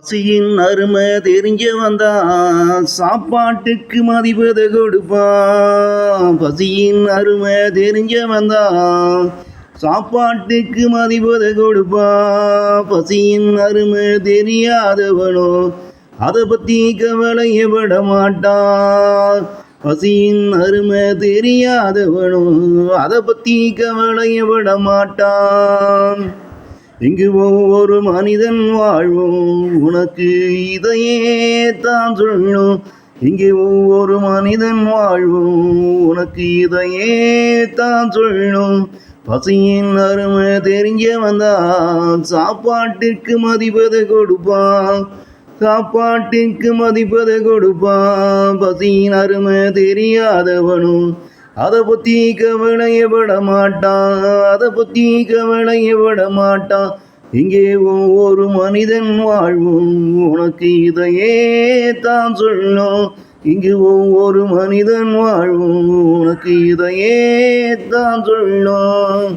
பசியின் அருமை தெரிஞ்ச வந்தா சாப்பாட்டுக்கு மதிப்பதை கொடுப்பான். பசியின் அருமை தெரிஞ்ச வந்தா சாப்பாட்டுக்கு மதிப்பதை கொடுப்பான். பசியின் அருமை தெரியாதவனோ அதை பத்தி கவலையப்பட மாட்டான். பசியின் அருமை தெரியாதவனோ அதை பத்தி கவலையப்பட மாட்டான். இங்கு ஒவ்வொரு மனிதன் வாழ்வும் உனக்கு இதையே தான் சொல்லும். இங்கே ஒவ்வொரு மனிதன் வாழ்வும் உனக்கு இதையே தான் சொல்லும். பசியின் அருமை தெரிஞ்ச வந்தான் சாப்பாட்டுக்கு மதிப்பதை கொடுப்பான். சாப்பாட்டுக்கு மதிப்பதை கொடுப்பான். பசியின் அருமை தெரியாதவனும் அதை பற்றி கவலையப்பட மாட்டான். அதை பற்றி கவலையப்பட மாட்டான். இங்கே ஒவ்வொரு மனிதன் வாழ்வும் உனக்கு இதையே தான் சொல்லும். இங்கு ஒவ்வொரு மனிதன் வாழ்வும் உனக்கு இதையே தான் சொல்லும்.